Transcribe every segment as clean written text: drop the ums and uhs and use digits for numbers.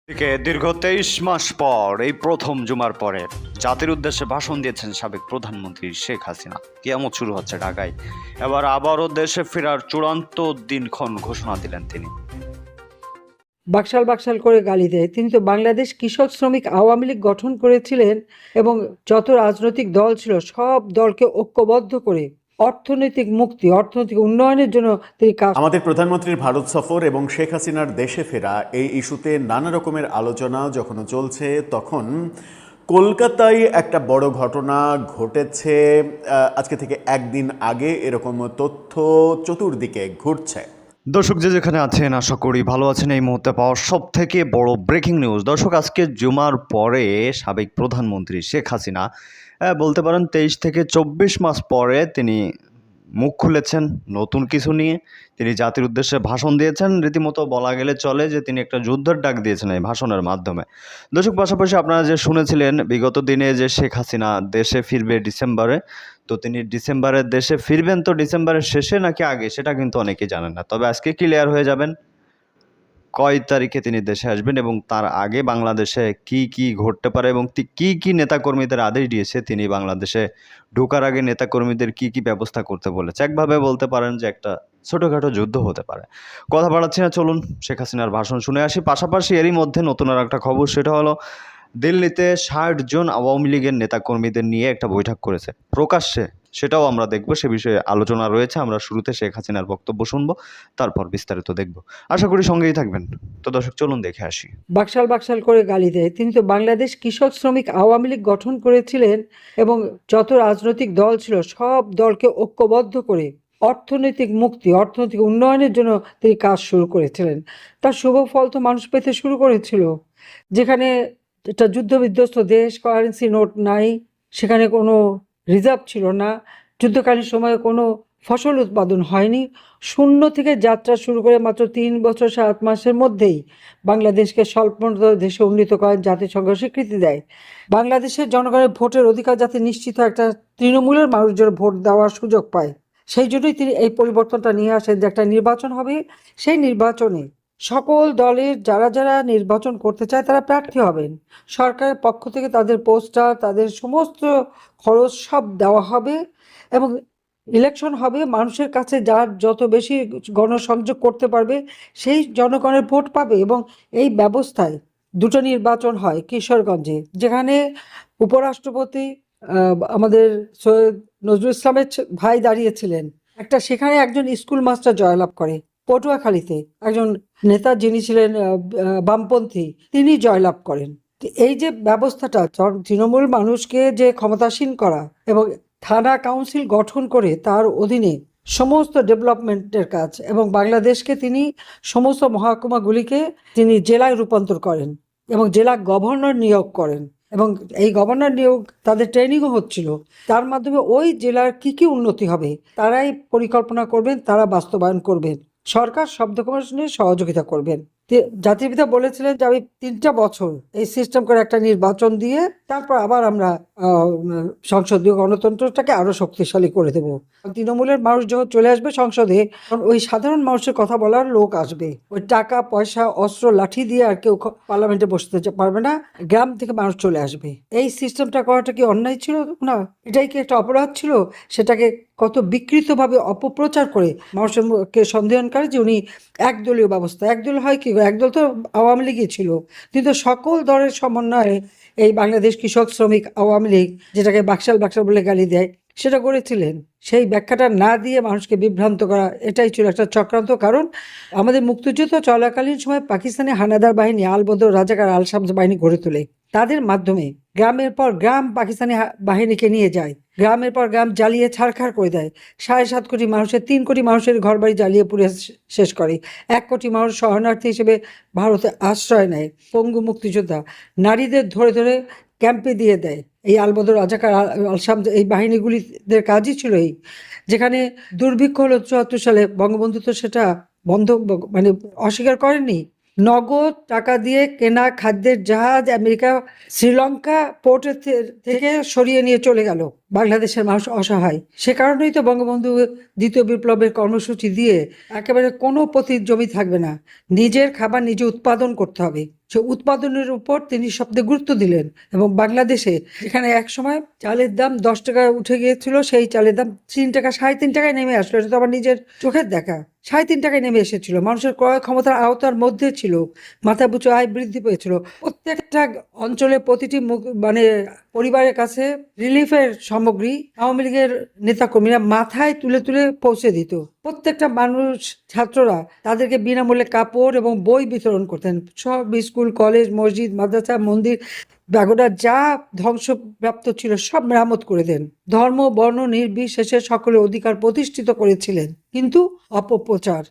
থেকে দীর্ঘ 23 মাস পর এই প্রথম জুমার পরে জাতির উদ্দেশ্যে ভাষণ দিয়েছেন সাবেক প্রধানমন্ত্রী শেখ হাসিনা। কিয়ামত শুরু হচ্ছে ঢাকায়। এবার আবারও দেশে ফেরার চূড়ান্ত দিনক্ষণ ঘোষণা দিলেন তিনি। বাকশাল বাকশাল করে গালি দেয়। তিনি তো বাংলাদেশ কৃষক শ্রমিক আওয়ামী লীগ গঠন করেছিলেন এবং যত রাজনৈতিক দল ছিল সব দলকে ঐক্যবদ্ধ করে অর্থনৈতিক মুক্তি, অর্থনৈতিক উন্নয়নের জন্য তিনি কাজ। আমাদের প্রধানমন্ত্রীর ভারত সফর এবং শেখ হাসিনার দেশে ফেরা এই ইস্যুতে নানা রকমের আলোচনা যখন চলছে, তখন কলকাতায় একটা বড় ঘটনা ঘটেছে। আজকে থেকে একদিন আগে এরকম তথ্য চতুর্দিকে ঘুরছে। দর্শক যে যেখানে আছেন আশা করি ভালো আছেন। এই মুহূর্তে পাওয়া সব থেকে বড় ব্রেকিং নিউজ। দর্শক, আজকে জুমার পরে সাবেক প্রধানমন্ত্রী শেখ হাসিনা বলতে পারেন 23 থেকে 24 মাস পরে তিনি মুখ খুলেছেন নতুন কিছু নিয়ে। তিনি জাতির উদ্দেশ্যে ভাষণ দিয়েছেন। রীতিমতো বলা গেলে চলে যে তিনি একটা যুদ্ধের ডাক দিয়েছেন এই ভাষণের মাধ্যমে। দর্শক, পাশাপাশি আপনারা যে শুনেছিলেন বিগত দিনে যে শেখ হাসিনা দেশে ফিরবে ডিসেম্বরে, তো তিনি ডিসেম্বরে দেশে ফিরবেন, তো ডিসেম্বরের শেষে নাকি আগে সেটা কিন্তু অনেকেই জানেন না। তবে আজকে ক্লিয়ার হয়ে যাবেন কয় তারিখে তিনি দেশে আসবেন এবং তার আগে বাংলাদেশে কি কি ঘটতে পারে এবং কি কি নেতাকর্মীদের আদেশ দিয়েছে তিনি বাংলাদেশে ঢোকার আগে নেতাকর্মীদের কি কি ব্যবস্থা করতে বলেছে। একভাবে বলতে পারেন যে একটা ছোটোখাটো যুদ্ধ হতে পারে। কথা বাড়াচ্ছি না, চলুন শেখ হাসিনার ভাষণ শুনে আসি। পাশাপাশি এরই মধ্যে নতুন আর একটা খবর, সেটা হলো দিল্লিতে 60 জন আওয়ামী লীগের নেতাকর্মীদের নিয়ে একটা বৈঠক করেছে প্রকাশ্যে। সেটাও আমরা দেখব, সে বিষয়ে আলোচনা রয়েছে। আমরা শুরুতে শেখ হাসিনার বক্তব্য শুনবো, তারপর বিস্তারিত দেখব। আশা করি সঙ্গেই থাকবেন। তো দর্শক, চলুন দেখে আসি। বাকশাল বাকশাল করে গালি দেয়। তিনি তো বাংলাদেশ কৃষক শ্রমিক আওয়ামী লীগ গঠন করেছিলেন এবং যত রাজনৈতিক দল ছিল সব দলকে ঐক্যবদ্ধ করে অর্থনৈতিক মুক্তি, অর্থনৈতিক উন্নয়নের জন্য তিনি কাজ শুরু করেছিলেন। তার শুভ ফল তো মানুষ পেতে শুরু করেছিল। যেখানে একটা যুদ্ধবিধ্বস্ত দেশ, কারেন্সি নোট নাই, সেখানে কোনো রিজার্ভ ছিল না, যুদ্ধকালীন সময়ে কোনো ফসল উৎপাদন হয়নি, শূন্য থেকে যাত্রা শুরু করে মাত্র 3 বছর 7 মাসের মধ্যেই বাংলাদেশকে স্বল্পোন্নত দেশে উন্নীত করেন, জাতিসংঘ স্বীকৃতি দেয়। বাংলাদেশের জনগণের ভোটের অধিকার যাতে নিশ্চিত হয়, একটা তৃণমূলের মানুষজন ভোট দেওয়ার সুযোগ পায়, সেই জন্যই তিনি এই পরিবর্তনটা নিয়ে আসেন যে একটা নির্বাচন হবে। সেই নির্বাচনে সকল দলের যারা যারা নির্বাচন করতে চায় তারা প্রার্থী হবেন। সরকারের পক্ষ থেকে তাদের পোস্টার, তাদের সমস্ত খরচ সব দেওয়া হবে এবং ইলেকশন হবে। মানুষের কাছে যার যত বেশি গণসংযোগ করতে পারবে সেই জনগণের ভোট পাবে। এবং এই ব্যবস্থায় দুটো নির্বাচন হয় কিশোরগঞ্জে, যেখানে উপরাষ্ট্রপতি আমাদের সৈয়দ নজরুল ইসলামের ভাই দাঁড়িয়েছিলেন একটা, সেখানে একজন স্কুল মাস্টার জয়লাভ করে। পটুয়াখালীতে একজন নেতা যিনি ছিলেন বামপন্থী, তিনি জয়লাভ করেন। এই যে ব্যবস্থাটা, তৃণমূল মানুষকে যে ক্ষমতাসীন করা এবং থানা কাউন্সিল গঠন করে তার অধীনে সমস্ত ডেভেলপমেন্টের কাজ, এবং বাংলাদেশকে তিনি সমস্ত মহকুমাগুলিকে তিনি জেলায় রূপান্তর করেন এবং জেলা গভর্নর নিয়োগ করেন। এবং এই গভর্নর নিয়োগ তাদের ট্রেনিংও হচ্ছিল। তার মাধ্যমে ওই জেলার কি কি উন্নতি হবে তারাই পরিকল্পনা করবেন, তারা বাস্তবায়ন করবেন। সরকার সব রকমের সহযোগিতা করবেন। জাতির পিতা বলেছিলেন যে আমি 3টা বছর এই সিস্টেম করে একটা নির্বাচন দিয়ে তারপর আবার আমরা সংসদীয় গণতন্ত্রটাকে আরো শক্তিশালী করে দেব। তৃণমূলের মানুষ যখন চলে আসবে সংসদে, ওই সাধারণ মানুষের কথা বলার লোক আসবে। ওই টাকা পয়সা অস্ত্র লাঠি দিয়ে আর কেউ পার্লামেন্টে বসতে পারবে না। গ্রাম থেকে মানুষ চলে আসবে। এই সিস্টেমটা করাটা কি অন্যায় ছিল না? এটাই কি একটা অপরাধ ছিল? সেটাকে কত বিকৃতভাবে অপপ্রচার করে মানুষকে সন্দেহন করে যে উনি একদলীয় ব্যবস্থা। একদল হয় কি, একদল তো আওয়ামী লীগই ছিল, কিন্তু সকল দলের সমন্বয়ে এই বাংলাদেশ কৃষক শ্রমিক আওয়ামী লীগ, যেটাকে বাকশাল বাকশাল বলে গালি দেয়, সেটা করেছিলেন। সেই ব্যাখ্যাটা না দিয়ে মানুষকে বিভ্রান্ত করা, এটাই ছিল একটা চক্রান্ত। কারণ আমাদের মুক্তিযুদ্ধ চলাকালীন সময় পাকিস্তানি হানাদার বাহিনী আলবদর রাজাকার আল শামস বাহিনী গড়ে তোলে। তাদের মাধ্যমে গ্রামের পর গ্রাম পাকিস্তানি বাহিনীকে নিয়ে যায়, গ্রামের পর গ্রাম জ্বালিয়ে ছারখার করে দেয়। 7.5 কোটি মানুষের 3 কোটি মানুষের ঘরবাড়ি জ্বালিয়ে পুড়ে শেষ করে। 1 কোটি মানুষ শরণার্থী হিসেবে ভারতে আশ্রয় নেয়। পঙ্গু মুক্তিযোদ্ধা নারীদের ধরে ধরে ক্যাম্পে দিয়ে দেয়। এই আলবদর রাজাকার আল শামস এই বাহিনীগুলিদের কাজই ছিল এই। যেখানে দুর্ভিক্ষ হলো 74 সালে, বঙ্গবন্ধু তো সেটা বন্ধ মানে অস্বীকার করেননি। নগদ টাকা দিয়ে কেনা খাদ্যের জাহাজ আমেরিকা শ্রীলঙ্কা পোর্টের থেকে সরিয়ে নিয়ে চলে গেল। বাংলাদেশের মানুষ অসহায়। সে কারণেই তো বঙ্গবন্ধু দ্বিতীয় বিপ্লবের কর্মসূচি দিয়ে একেবারে কোনো পতিত জমি থাকবে না, নিজের খাবার নিজে উৎপাদন করতে হবে, সে উৎপাদনের উপর তিনি সবচেয়ে গুরুত্ব দিলেন এবং বাংলাদেশে যেখানে একসময় চালের দাম 10 টাকা উঠে গিয়েছিল, সেই চালের দাম 3 টাকা 3.5 টাকায় নেমে আসলো। এটা তো আমার নিজের চোখের দেখা। 3.5 টাকায় নেমে এসেছিল, মানুষের ক্রয় ক্ষমতার আওতার মধ্যে ছিল, মাথাপিছু আয় বৃদ্ধি পেয়েছিল। প্রত্যেকটা অঞ্চলে প্রতিটি মানে পরিবারের কাছে রিলিফের সামগ্রী আওয়ামী লীগের নেতাকর্মীরা মাথায় তুলে তুলে পৌঁছে দিত। প্রত্যেকটা মানুষ, ছাত্ররা তাদেরকে বিনামূল্যে কাপড় এবং বই বিতরণ করতেন। সব স্কুল, কলেজ, মসজিদ, মাদ্রাসা, মন্দির, পাগোডা যা ধ্বংসপ্রাপ্ত ছিল সব মেরামত করে দেন। ধর্ম বর্ণ নির্বিশেষে সকলের অধিকার প্রতিষ্ঠিত করেছিলেন। কিন্তু অপপ্রচার,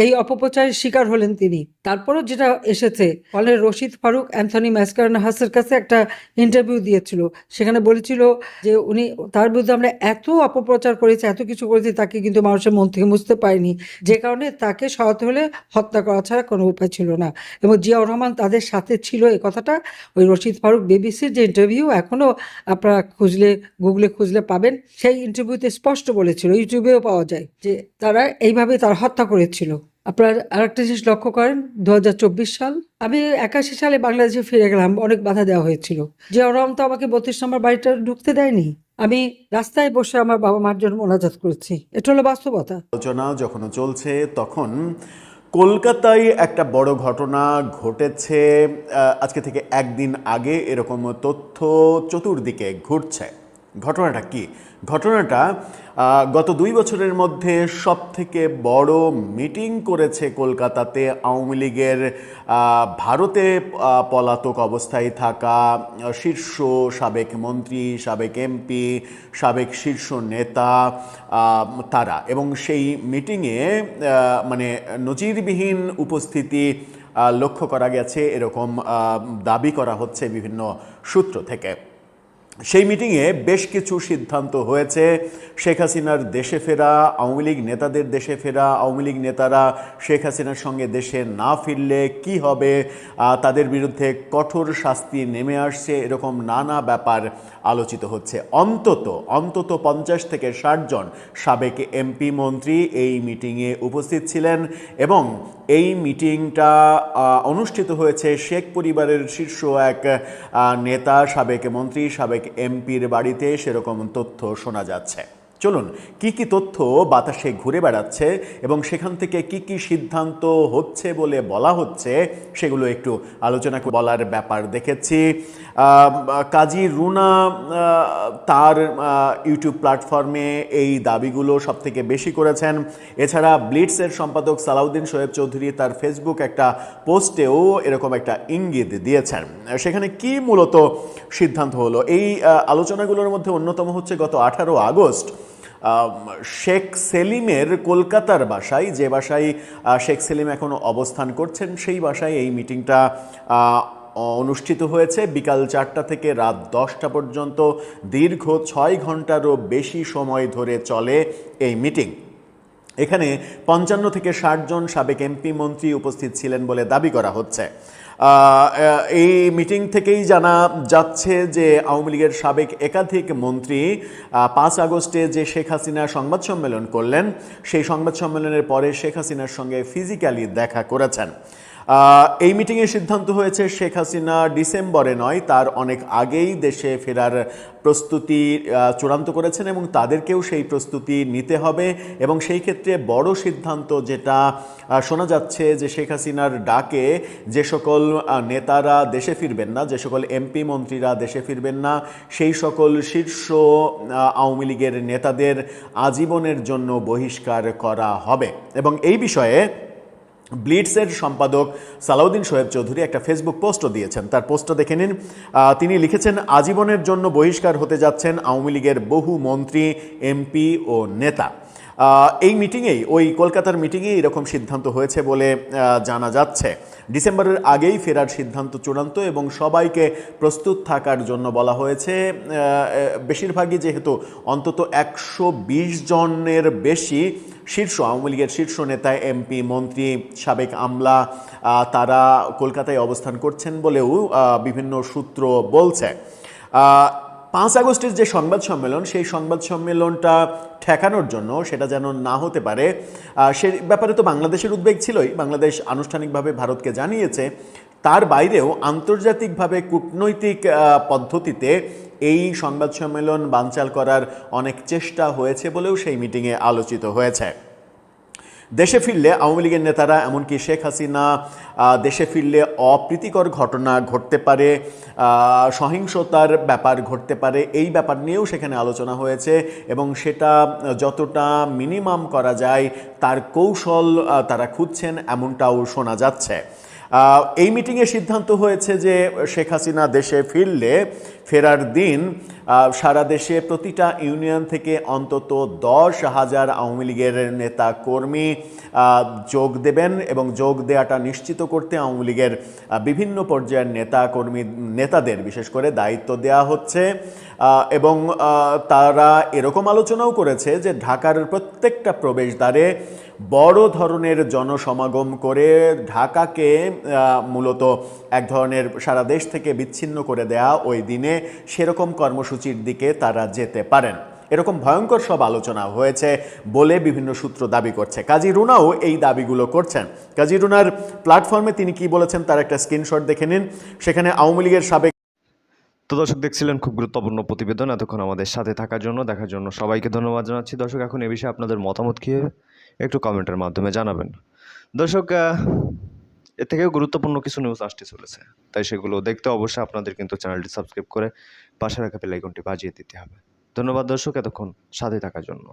এই অপপ্রচারের শিকার হলেন তিনি। তারপরও যেটা এসেছে, কলের রশিদ ফারুক অ্যান্থনি ম্যাসকারেনাহাসের কাছে একটা ইন্টারভিউ দিয়েছিল, সেখানে বলেছিল যে উনি, তার বিরুদ্ধে আমরা এত অপপ্রচার করেছি, এত কিছু করেছি, তাকে কিন্তু মানুষের মন থেকে মুছতে পারিনি, যে কারণে তাকে সরাতে হলে হত্যা করা ছাড়া কোনো উপায় ছিল না। এবং জিয়াউর রহমান তাদের সাথে ছিল, এই কথাটা ওই রশিদ ফারুক বিবিসির যে ইন্টারভিউ, এখনো আপনারা গুগলে খুঁজলে পাবেন, সেই ইন্টারভিউতে স্পষ্ট বলেছিল, ইউটিউবেও পাওয়া যায়, যে তারা এইভাবে তার হত্যা করেছিল। আপনারা আরেকটা জিনিস লক্ষ্য করেন, 2024 সাল, আমি 81 সালে বাংলাদেশে ফিরে গেলাম, অনেক বাধা দেওয়া হয়েছিল। জিয়াউর রহমান তো আমাকে 32 নম্বর বাড়িটা ঢুকতে দেয়নি। আমি রাস্তায় বসে আমার বাবা মার জন্য মোনাজাত করেছি। এটা হলো বাস্তবতা। আলোচনা যখন চলছে তখন কলকাতায় একটা বড় ঘটনা ঘটেছে। আজকে থেকে একদিন আগে এরকম তথ্য চতুর্দিকে ঘুরছে। ঘটনাটা কি? ঘটনাটা গত 2 বছরের মধ্যে সবথেকে বড় মিটিং করেছে কলকাতাতে আওয়ামী লীগের ভারতে পলাতক অবস্থায় থাকা শীর্ষ সাবেক মন্ত্রী, সাবেক এমপি, সাবেক শীর্ষ নেতা তারা। এবং সেই মিটিংয়ে মানে নজিরবিহীন উপস্থিতি লক্ষ্য করা গেছে, এরকম দাবি করা হচ্ছে বিভিন্ন সূত্র থেকে। সেই মিটিংয়ে বেশ কিছু সিদ্ধান্ত হয়েছে। শেখ হাসিনার দেশে ফেরা, আওয়ামী লীগ নেতাদের দেশে ফেরা, আওয়ামী লীগ নেতারা শেখ হাসিনার সঙ্গে দেশে না ফিরলে কি হবে, তাদের বিরুদ্ধে কঠোর শাস্তি নেমে আসছে, এরকম নানা ব্যাপার আলোচিত হচ্ছে। অন্তত 50 থেকে 60 জন সাবেক এমপি মন্ত্রী এই মিটিংয়ে উপস্থিত ছিলেন এবং এই মিটিংটা অনুষ্ঠিত হয়েছে শেখ পরিবারের শীর্ষ এক নেতা, সাবেক মন্ত্রী, সাবেক এমপির বাড়িতে, সেরকম তথ্য শোনা যাচ্ছে। চলুন, কি কি তথ্য বাতাসে ঘুরে বেড়াচ্ছে এবং সেখান থেকে কি কি সিদ্ধান্ত হচ্ছে বলে বলা হচ্ছে সেগুলো একটু আলোচনা বলার ব্যাপার দেখেছি। কাজী রুনা তার ইউটিউব প্ল্যাটফর্মে এই দাবিগুলো সবথেকে বেশি করেছেন। এছাড়া ব্লিটসের সম্পাদক সালাউদ্দিন শোয়েব চৌধুরী তার ফেসবুক একটা পোস্টেও এরকম একটা ইঙ্গিত দিয়েছেন। সেখানে কি মূলত সিদ্ধান্ত হলো, এই আলোচনাগুলোর মধ্যে অন্যতম হচ্ছে গত 18 আগস্ট শেখ সেলিমের কলকাতার বাসায়, যে বাসায় শেখ সেলিম এখনও অবস্থান করছেন, সেই বাসায় এই মিটিংটা অনুষ্ঠিত হয়েছে। বিকাল 4টা থেকে রাত 10টা পর্যন্ত দীর্ঘ 6 ঘন্টারও বেশি সময় ধরে চলে এই মিটিং। এখানে 55 থেকে 60 জন সাবেক এমপি মন্ত্রী উপস্থিত ছিলেন বলে দাবি করা হচ্ছে। এই মিটিং থেকেই জানা যাচ্ছে যে আওয়ামী লীগের সাবেক একাধিক মন্ত্রী 5 আগস্টে যে শেখ হাসিনা সংবাদ সম্মেলন করলেন, সেই সংবাদ সম্মেলনের পরে শেখ হাসিনার সঙ্গে ফিজিক্যালি দেখা করেছেন। এই মিটিংয়ে সিদ্ধান্ত হয়েছে শেখ হাসিনা ডিসেম্বরে নয়, তার অনেক আগেই দেশে ফেরার প্রস্তুতি চূড়ান্ত করেছেন এবং তাদেরকেও সেই প্রস্তুতি নিতে হবে। এবং সেই ক্ষেত্রে বড় সিদ্ধান্ত যেটা শোনা যাচ্ছে যে শেখ হাসিনার ডাকে যে সকল নেতারা দেশে ফিরবেন না, যে সকল এমপি মন্ত্রীরা দেশে ফিরবেন না, সেই সকল শীর্ষ আওয়ামী লীগের নেতাদের আজীবনের জন্য বহিষ্কার করা হবে। এবং এই বিষয়ে ব্লিটসের সম্পাদক সালাউদ্দিন শোয়েব চৌধুরী একটা ফেসবুক পোস্টও দিয়েছেন। তার পোস্টটা দেখে নিন। তিনি লিখেছেন, আজীবনের জন্য বহিষ্কার হতে যাচ্ছেন আওয়ামী লীগের বহু মন্ত্রী, এমপি ও নেতা। এই মিটিংয়েই, ওই কলকাতার মিটিংয়েই এরকম সিদ্ধান্ত হয়েছে বলে জানা যাচ্ছে। ডিসেম্বরের আগেই ফেরার সিদ্ধান্ত চূড়ান্ত এবং সবাইকে প্রস্তুত থাকার জন্য বলা হয়েছে। বেশিরভাগই যেহেতু অন্তত 120 জনের বেশি শীর্ষ আওয়ামী লীগের শীর্ষ নেতা, এমপি, মন্ত্রী, সাবেক আমলা, তারা কলকাতায় অবস্থান করছেন বলেও বিভিন্ন সূত্র বলছে। 5 আগস্টের যে সংবাদ সম্মেলন, সেই সংবাদ সম্মেলনটা ঠেকানোর জন্য, সেটা যেন না হতে পারে, সে ব্যাপারে তো বাংলাদেশের উদ্বেগ ছিলই। বাংলাদেশ আনুষ্ঠানিকভাবে ভারতকে জানিয়েছে, তার বাইরেও আন্তর্জাতিকভাবে কূটনৈতিক পদ্ধতিতে এই সংবাদ সম্মেলন বানচাল করার অনেক চেষ্টা হয়েছে বলেও সেই মিটিংয়ে আলোচিত হয়েছে। দেশে ফিরলে আওয়ামী লীগের নেতারা, এমনকি শেখ হাসিনা দেশে ফিরলে অপ্রীতিকর ঘটনা ঘটতে পারে, সহিংসতার ব্যাপার ঘটতে পারে, এই ব্যাপার নিয়েও সেখানে আলোচনা হয়েছে এবং সেটা যতটা মিনিমাম করা যায় তার কৌশল তারা খুঁজছেন, এমনটাও শোনা যাচ্ছে। এই মিটিংয়ে সিদ্ধান্ত হয়েছে যে শেখ হাসিনা দেশে ফেরার দিন সারা দেশে প্রতিটা ইউনিয়ন থেকে অন্তত 10,000 আওয়ামী লীগের নেতা কর্মী যোগ দেবেন এবং যোগ দেওয়াটা নিশ্চিত করতে আওয়ামী লীগের বিভিন্ন পর্যায়ের নেতাদের বিশেষ করে দায়িত্ব দেওয়া হচ্ছে। এবং তারা এরকম আলোচনাও করেছে যে ঢাকার প্রত্যেকটা প্রবেশদ্বারে বড় ধরনের জনসমাগম করে ঢাকাকে মূলত এক ধরনের সারা দেশ থেকে বিচ্ছিন্ন করে দেয়া ওই দিনে সেরকম কর্মসূচির দিকে তারা যেতে পারেন। এরকম ভয়ঙ্কর সব আলোচনা হয়েছে বলে বিভিন্ন সূত্র দাবি করছে। কাজী রুনাও এই দাবিগুলো করছেন। কাজী রুনার প্ল্যাটফর্মে তিনি কি বলেছেন তার একটা স্ক্রিনশট দেখে নিন। সেখানে আওয়ামী লীগের সাবেক তো দর্শক, দেখছিলেন খুব গুরুত্বপূর্ণ প্রতিবেদন। এতক্ষণ আমাদের সাথে দেখার জন্য সবাইকে ধন্যবাদ জানাচ্ছি। দর্শক, এখন এ বিষয়ে আপনাদের মতামত কি একটু কমেন্টের মাধ্যমে জানাবেন। দর্শক, এর থেকেও গুরুত্বপূর্ণ কিছু নিউজ আসতে চলেছে, তাই সেগুলো দেখতে অবশ্যই আপনাদের কিন্তু চ্যানেলটি সাবস্ক্রাইব করে পাশে রাখা বেল আইকনটি বাজিয়ে দিতে হবে। ধন্যবাদ দর্শক, এতক্ষণ সাথে থাকার জন্য।